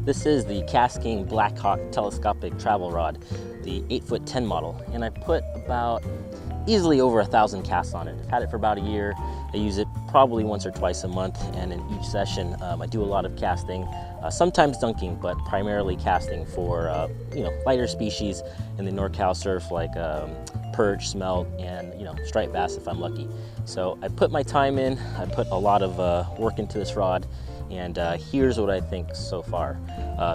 This is the KastKing BlackHawk telescopic travel rod, the 8'10" model, and I put about easily over 1,000 casts on it. I've had it for about a year. I use it probably once or twice a month, and in each session I do a lot of casting, sometimes dunking, but primarily casting for lighter species in the NorCal surf like perch, smelt, and striped bass if I'm lucky. So I put my time in, I put a lot of work into this rod, and here's what I think so far.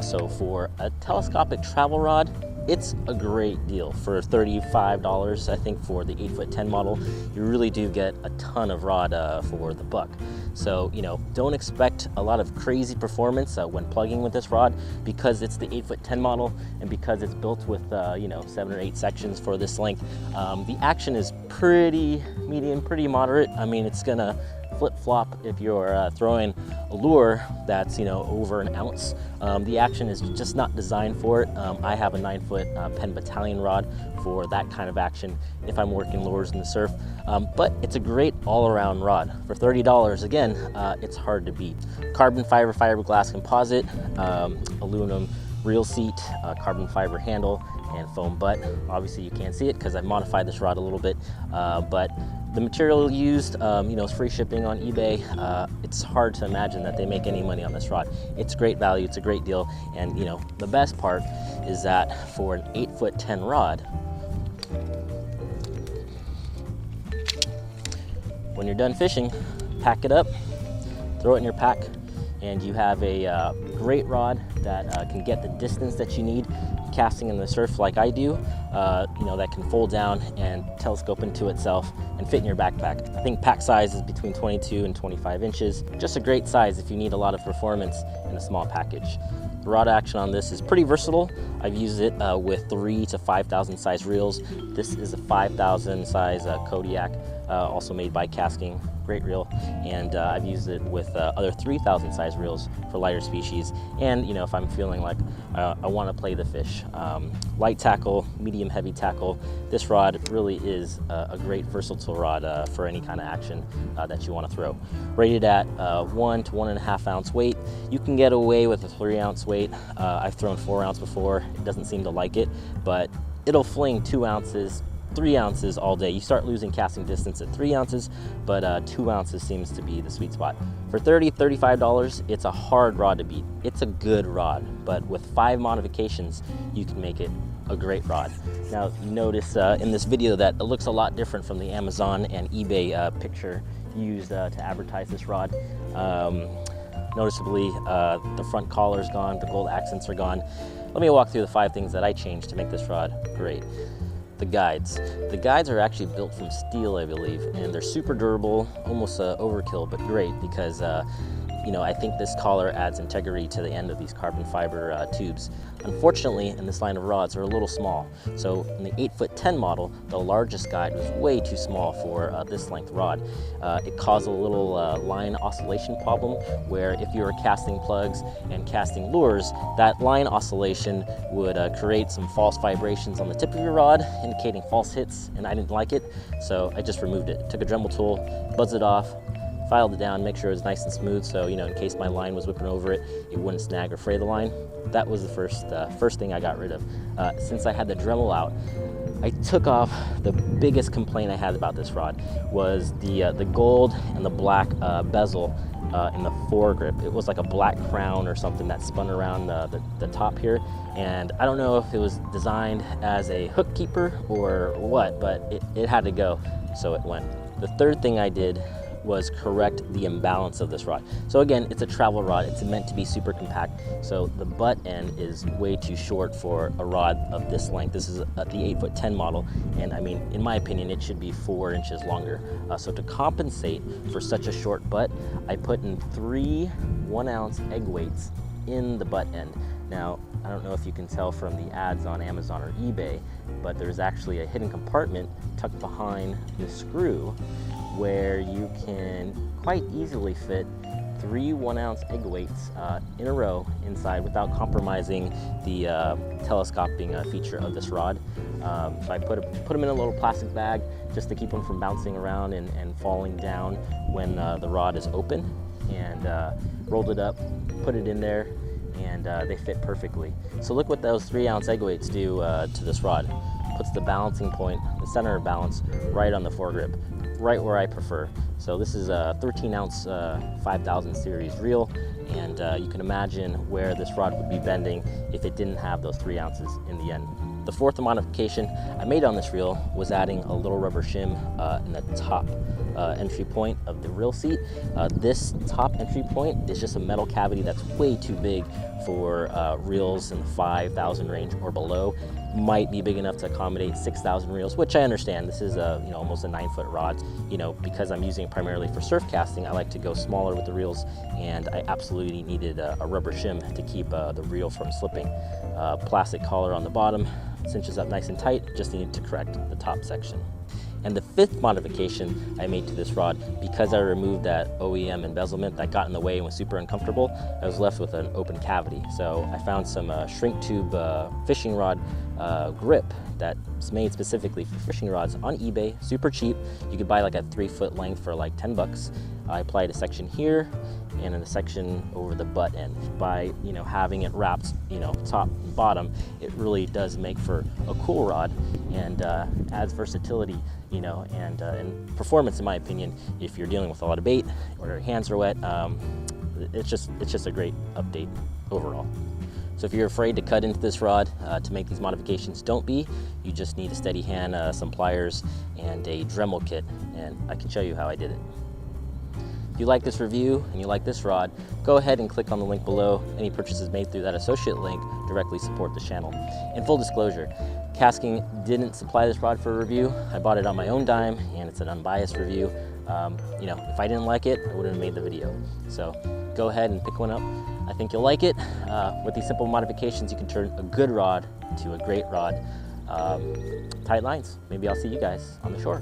So for a telescopic travel rod, it's a great deal. For $35, I think, for the 8'10" model, you really do get a ton of rod for the buck. So, don't expect a lot of crazy performance when plugging with this rod, because it's the 8'10" model and because it's built with, 7 or 8 sections for this length. The action is pretty medium, pretty moderate. I mean, it's gonna flip-flop if you're throwing a lure that's over an ounce. The action is just not designed for it. I have a 9-foot Penn Battalion rod for that kind of action if I'm working lures in the surf, but it's a great all-around rod. For $30, again, it's hard to beat. Carbon fiber fiberglass composite, aluminum reel seat, carbon fiber handle, and foam butt. Obviously you can't see it because I've modified this rod a little bit, but the material used, is free shipping on eBay. It's hard to imagine that they make any money on this rod. It's great value, it's a great deal, and the best part is that for an 8'10" rod, when you're done fishing, pack it up, throw it in your pack, and you have a great rod that can get the distance that you need casting in the surf like I do, that can fold down and telescope into itself and fit in your backpack. I think pack size is between 22 and 25 inches. Just a great size if you need a lot of performance in a small package. The rod action on this is pretty versatile. I've used it with 3,000 to 5,000 size reels. This is a 5,000 size Kodiak, also made by KastKing. Great reel, and I've used it with other 3,000 size reels for lighter species, and if I'm feeling like I want to play the fish. Light tackle, medium heavy tackle, this rod really is a great versatile rod for any kind of action that you want to throw. Rated at 1 to 1.5 ounce weight. You can get away with a 3 ounce weight. I've thrown 4 ounce before. It doesn't seem to like it, but it'll fling 2 ounces, 3 ounces all day. You start losing casting distance at 3 ounces, but 2 ounces seems to be the sweet spot. For $30, $35, it's a hard rod to beat. It's a good rod, but with 5 modifications, you can make it a great rod. Now, you notice in this video that it looks a lot different from the Amazon and eBay picture used to advertise this rod. Noticeably, the front collar's gone, the gold accents are gone. Let me walk through the 5 things that I changed to make this rod great. The guides. The guides are actually built from steel, I believe, and they're super durable, almost overkill, but great because I think this collar adds integrity to the end of these carbon fiber tubes. Unfortunately, in this line of rods, they're a little small. So in the 8'10" model, the largest guide was way too small for this length rod. It caused a little line oscillation problem where if you were casting plugs and casting lures, that line oscillation would create some false vibrations on the tip of your rod, indicating false hits, and I didn't like it, so I just removed it. Took a Dremel tool, buzzed it off, filed it down, make sure it was nice and smooth, so in case my line was whipping over it, it wouldn't snag or fray the line. That was the first thing I got rid of. Since I had the Dremel out, I took off. The biggest complaint I had about this rod was the gold and the black bezel in the foregrip. It was like a black crown or something that spun around the top here, and I don't know if it was designed as a hook keeper or what, but it had to go, so it went. The third thing I did was correct the imbalance of this rod. So again, it's a travel rod. It's meant to be super compact. So the butt end is way too short for a rod of this length. This is the 8'10" model, and I mean, in my opinion, it should be 4 inches longer. So to compensate for such a short butt, I put in 3 1-ounce egg weights in the butt end. Now, I don't know if you can tell from the ads on Amazon or eBay, but there's actually a hidden compartment tucked behind the screw where you can quite easily fit 3 1-ounce egg weights in a row inside without compromising the telescoping feature of this rod. So I put them in a little plastic bag just to keep them from bouncing around and falling down when the rod is open, and rolled it up, put it in there, and they fit perfectly. So look what those 3-ounce egg weights do to this rod. Puts the balancing point, the center of balance, right on the foregrip, right where I prefer. So this is a 13-ounce 5000 series reel, and you can imagine where this rod would be bending if it didn't have those 3 ounces in the end. The fourth modification I made on this reel was adding a little rubber shim in the top entry point of the reel seat. This top entry point is just a metal cavity that's way too big for reels in the 5,000 range or below. Might be big enough to accommodate 6,000 reels, which I understand. This is almost a 9-foot rod. Because I'm using it primarily for surf casting, I like to go smaller with the reels, and I absolutely needed a rubber shim to keep the reel from slipping. Plastic collar on the bottom, cinches up nice and tight, just needed to correct the top section. And the fifth modification I made to this rod, because I removed that OEM embezzlement that got in the way and was super uncomfortable, I was left with an open cavity. So I found some shrink tube fishing rod grip that's made specifically for fishing rods on eBay, super cheap. You could buy like a 3-foot length for like 10 bucks. I applied a section here and a section over the butt end. By having it wrapped top and bottom, it really does make for a cool rod and adds versatility and performance, in my opinion. If you're dealing with a lot of bait or your hands are wet, it's just a great update overall. So if you're afraid to cut into this rod to make these modifications, don't be. You just need a steady hand, some pliers, and a Dremel kit, and I can show you how I did it. If you like this review and you like this rod, go ahead and click on the link below. Any purchases made through that associate link directly support the channel. In full disclosure, KastKing didn't supply this rod for a review. I bought it on my own dime, and it's an unbiased review. If I didn't like it, I wouldn't have made the video. So go ahead and pick one up. I think you'll like it. With these simple modifications, you can turn a good rod to a great rod. Tight lines. Maybe I'll see you guys on the shore.